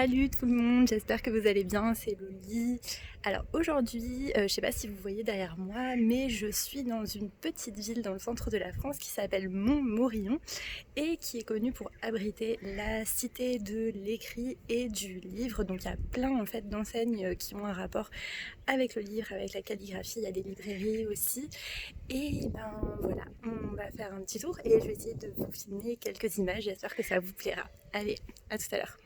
Salut tout le monde, j'espère que vous allez bien, c'est Loli. Alors aujourd'hui, je sais pas si vous voyez derrière moi, mais je suis dans une petite ville dans le centre de la France qui s'appelle Montmorillon et qui est connue pour abriter la cité de l'écrit et du livre. Donc il y a plein en fait d'enseignes qui ont un rapport avec le livre, avec la calligraphie, il y a des librairies aussi. Et ben voilà, on va faire un petit tour et je vais essayer de vous filmer quelques images, j'espère que ça vous plaira. Allez, à tout à l'heure.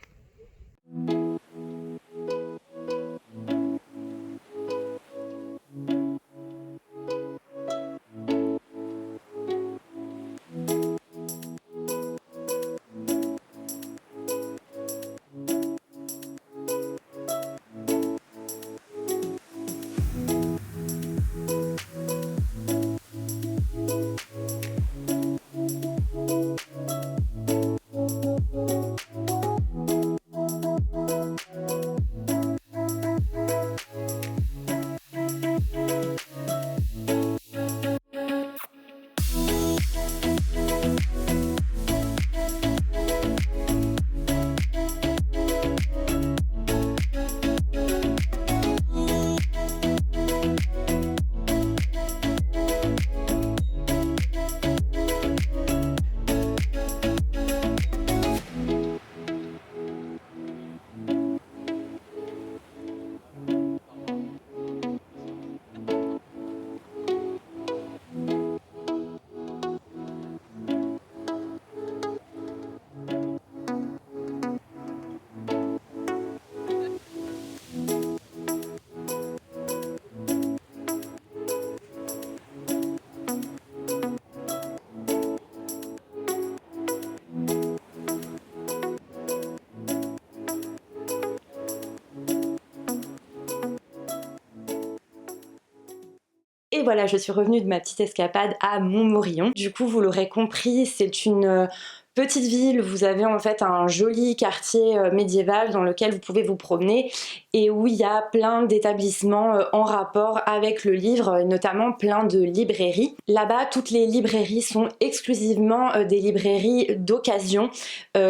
Et voilà, je suis revenue de ma petite escapade à Montmorillon. Du coup, vous l'aurez compris, c'est une petite ville. Vous avez en fait un joli quartier médiéval dans lequel vous pouvez vous promener et où il y a plein d'établissements en rapport avec le livre, notamment plein de librairies. Là-bas, toutes les librairies sont exclusivement des librairies d'occasion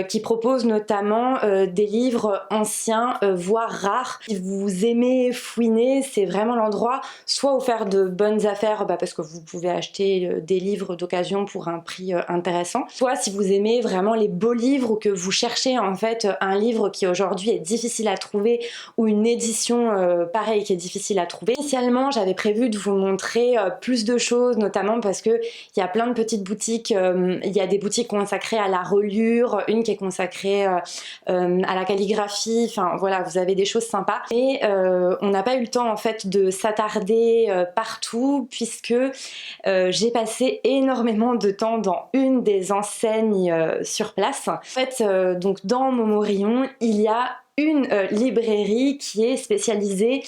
qui proposent notamment des livres anciens, voire rares. Si vous aimez fouiner, c'est vraiment l'endroit soit où faire de bonnes affaires parce que vous pouvez acheter des livres d'occasion pour un prix intéressant, soit si vous aimez vraiment les beaux livres ou que vous cherchez en fait un livre qui aujourd'hui est difficile à trouver ou une édition pareille qui est difficile à trouver. Initialement, j'avais prévu de vous montrer plus de choses, notamment parce que il y a plein de petites boutiques, il y a des boutiques consacrées à la reliure, une qui est consacrée à la calligraphie, enfin voilà, vous avez des choses sympas. Et on n'a pas eu le temps en fait de s'attarder partout puisque j'ai passé énormément de temps dans une des enseignes sur place. En fait, donc dans Montmorillon, il y a une librairie qui est spécialisée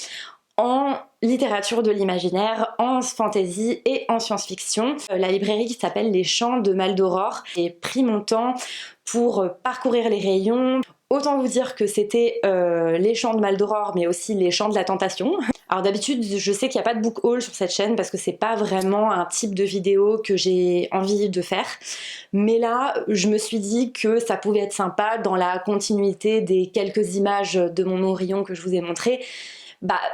en littérature de l'imaginaire, en fantasy et en science-fiction. La librairie qui s'appelle Les Champs de Maldoror. J'ai pris mon temps pour parcourir les rayons. Autant vous dire que c'était les Champs de Maldoror, mais aussi les Champs de la Tentation. Alors d'habitude, je sais qu'il n'y a pas de book haul sur cette chaîne parce que c'est pas vraiment un type de vidéo que j'ai envie de faire. Mais là, je me suis dit que ça pouvait être sympa dans la continuité des quelques images de Montmorillon que je vous ai montrées,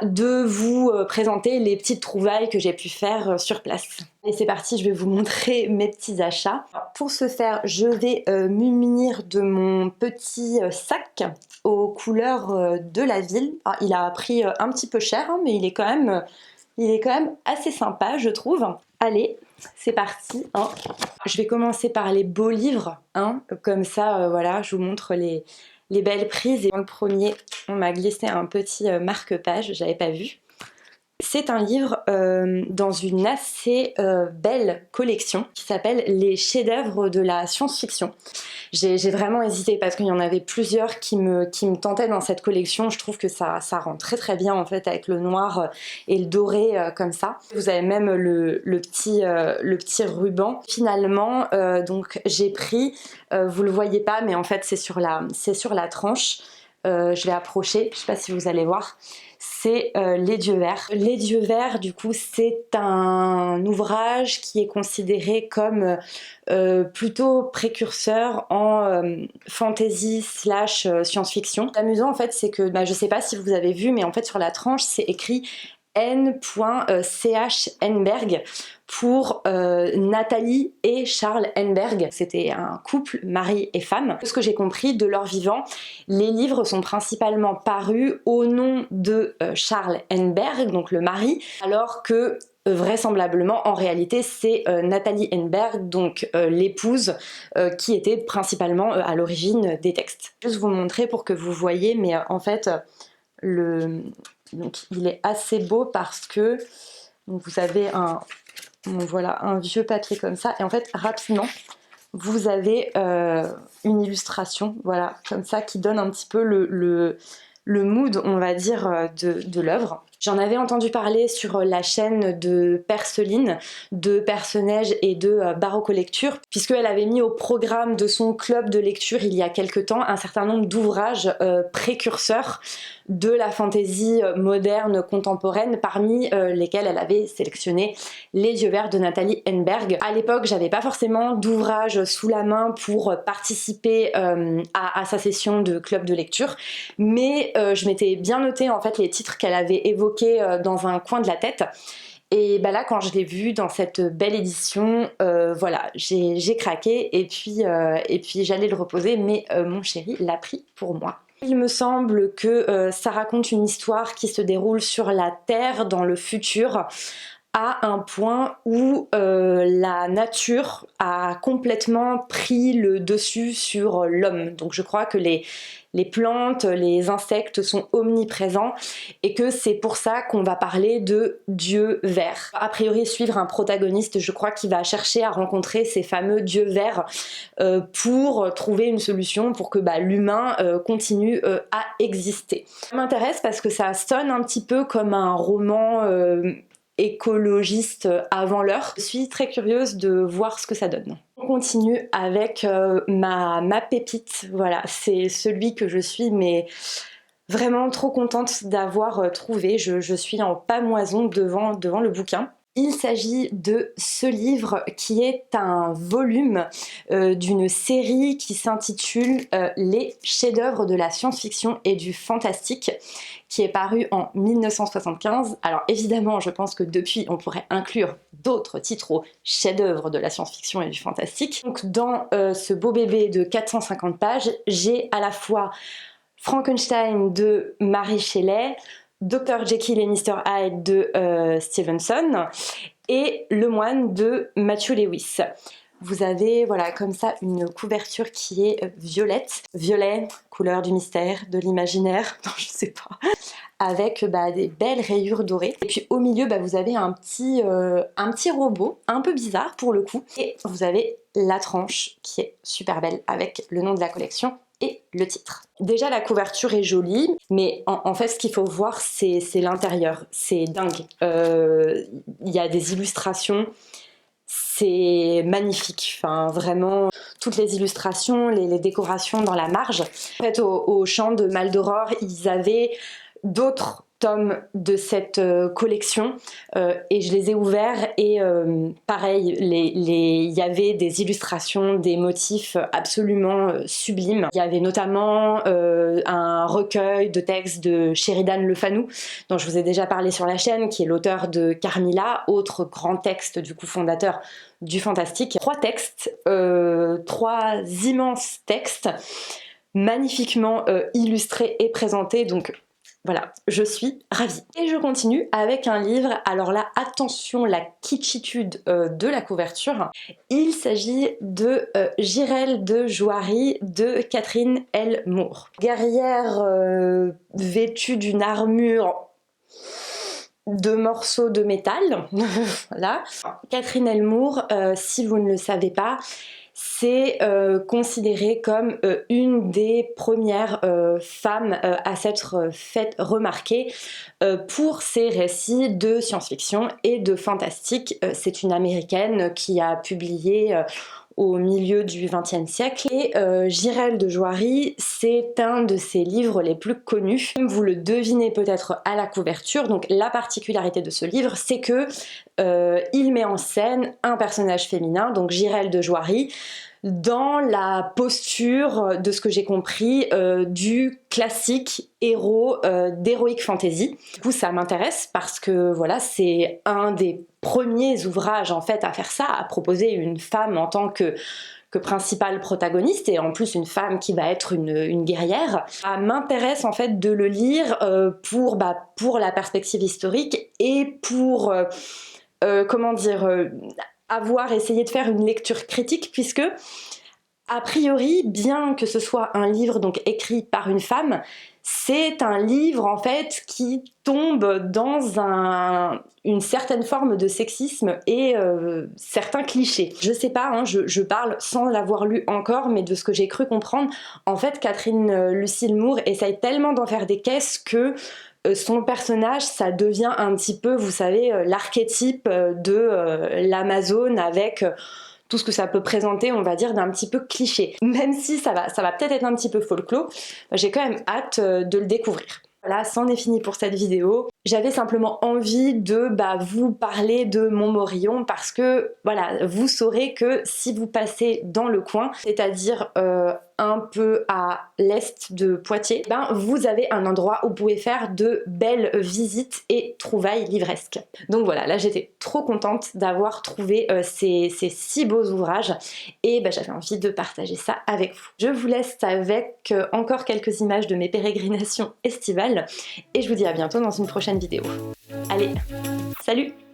de vous présenter les petites trouvailles que j'ai pu faire sur place. Et c'est parti, je vais vous montrer mes petits achats. Alors, pour ce faire, je vais me munir de mon petit sac aux couleurs de la ville. Alors, il a pris un petit peu cher, hein, mais il est quand même assez sympa, je trouve. Allez, c'est parti. Hein. Je vais commencer par les beaux livres, hein, comme ça, voilà, je vous montre les belles prises. Et dans le premier, on m'a glissé un petit marque-page, j'avais pas vu. C'est un livre dans une assez belle collection qui s'appelle Les chefs-d'œuvre de la science-fiction. J'ai vraiment hésité parce qu'il y en avait plusieurs qui me tentaient dans cette collection. Je trouve que ça rend très très bien en fait avec le noir et le doré comme ça. Vous avez même le petit ruban. Finalement, donc j'ai pris, vous le voyez pas, mais en fait c'est sur la tranche. je vais approcher, je sais pas si vous allez voir, c'est Les Dieux Verts. Les Dieux Verts, du coup, c'est un ouvrage qui est considéré comme plutôt précurseur en fantasy slash science-fiction. L'amusant en fait, c'est que, je sais pas si vous avez vu, mais en fait sur la tranche c'est écrit N.Ch Henneberg pour Nathalie et Charles Henneberg. C'était un couple, mari et femme. Ce que j'ai compris de leur vivant, les livres sont principalement parus au nom de Charles Henneberg, donc le mari, alors que vraisemblablement en réalité c'est Nathalie Henneberg, donc l'épouse, qui était principalement à l'origine des textes. Je vais juste vous montrer pour que vous voyez, mais en fait donc il est assez beau parce que donc vous avez voilà, un vieux papier comme ça, et en fait rapidement vous avez une illustration, voilà, comme ça, qui donne un petit peu le mood, on va dire, de l'œuvre. J'en avais entendu parler sur la chaîne de Perceline, de Perce-Neige et de Barocco Lecture, puisqu'elle avait mis au programme de son club de lecture il y a quelque temps un certain nombre d'ouvrages précurseurs de la fantaisie moderne contemporaine, parmi lesquels elle avait sélectionné Les Dieux Verts de Nathalie Henneberg. À l'époque, j'avais pas forcément d'ouvrage sous la main pour participer à sa session de club de lecture, mais je m'étais bien noté en fait les titres qu'elle avait évoqués dans un coin de la tête. Et là, quand je l'ai vu dans cette belle édition, voilà, j'ai craqué, et puis j'allais le reposer, mais mon chéri l'a pris pour moi. Il me semble que ça raconte une histoire qui se déroule sur la Terre dans le futur, à un point où la nature a complètement pris le dessus sur l'homme. Donc je crois que les plantes, les insectes sont omniprésents, et que c'est pour ça qu'on va parler de dieux verts. A priori, suivre un protagoniste, je crois, qui va chercher à rencontrer ces fameux dieux verts pour trouver une solution pour que l'humain continue à exister. Ça m'intéresse parce que ça sonne un petit peu comme un roman écologiste avant l'heure. Je suis très curieuse de voir ce que ça donne. On continue avec ma pépite, voilà, c'est celui que je suis mais vraiment trop contente d'avoir trouvé. Je suis en pâmoison devant le bouquin. Il s'agit de ce livre qui est un volume d'une série qui s'intitule Les chefs-d'œuvre de la science-fiction et du fantastique, qui est paru en 1975. Alors évidemment, je pense que depuis, on pourrait inclure d'autres titres aux chefs-d'œuvre de la science-fiction et du fantastique. Donc dans ce beau bébé de 450 pages, j'ai à la fois Frankenstein de Mary Shelley, Dr. Jekyll et Mr. Hyde de Stevenson et Le Moine de Matthew Lewis. Vous avez voilà comme ça une couverture qui est violette, violet, couleur du mystère, de l'imaginaire, non je sais pas, avec des belles rayures dorées. Et puis au milieu vous avez un petit robot, un peu bizarre pour le coup, et vous avez la tranche qui est super belle avec le nom de la collection et le titre. Déjà la couverture est jolie, mais en fait ce qu'il faut voir c'est l'intérieur, c'est dingue. Il y a des illustrations, c'est magnifique, enfin vraiment toutes les illustrations, les décorations dans la marge. En fait au champ de Maldoror, ils avaient d'autres tomes de cette collection et je les ai ouverts et pareil, il y avait des illustrations, des motifs absolument sublimes. Il y avait notamment un recueil de textes de Sheridan Le Fanu, dont je vous ai déjà parlé sur la chaîne, qui est l'auteur de Carmilla, autre grand texte du coup fondateur du fantastique. Trois textes, trois immenses textes, magnifiquement illustrés et présentés, donc voilà, je suis ravie. Et je continue avec un livre, alors là, attention la kitschitude de la couverture. Il s'agit de Jirel de Jouari de Catherine L. Moore. Guerrière vêtue d'une armure de morceaux de métal, voilà. Catherine L. Moore, si vous ne le savez pas, c'est considéré comme une des premières femmes à s'être faite remarquer pour ses récits de science-fiction et de fantastique. C'est une américaine qui a publié au milieu du XXe siècle. Et Jirel de Joiry, c'est un de ses livres les plus connus. Vous le devinez peut-être à la couverture, donc la particularité de ce livre, c'est que il met en scène un personnage féminin, donc Jirel de Joiry, dans la posture, de ce que j'ai compris, du classique héros d'Heroic Fantasy. Du coup ça m'intéresse parce que voilà, c'est un des premiers ouvrages en fait à faire ça, à proposer une femme en tant que principale protagoniste, et en plus une femme qui va être une guerrière. Ça m'intéresse en fait de le lire pour la perspective historique et pour comment dire, avoir essayé de faire une lecture critique, puisque a priori, bien que ce soit un livre donc écrit par une femme, c'est un livre en fait qui tombe dans une certaine forme de sexisme et certains clichés. Je sais pas, hein, je parle sans l'avoir lu encore, mais de ce que j'ai cru comprendre, en fait Catherine Lucille Moore essaye tellement d'en faire des caisses que son personnage, ça devient un petit peu, vous savez, l'archétype de l'Amazone avec tout ce que ça peut présenter, on va dire, d'un petit peu cliché. Même si ça va peut-être être un petit peu folklore, j'ai quand même hâte de le découvrir. Voilà, c'en est fini pour cette vidéo. J'avais simplement envie de vous parler de Montmorillon parce que voilà, vous saurez que si vous passez dans le coin, c'est-à-dire un peu à l'est de Poitiers, vous avez un endroit où vous pouvez faire de belles visites et trouvailles livresques. Donc voilà, là j'étais trop contente d'avoir trouvé ces 6 beaux ouvrages et j'avais envie de partager ça avec vous. Je vous laisse avec encore quelques images de mes pérégrinations estivales et je vous dis à bientôt dans une prochaine vidéo. Allez, salut!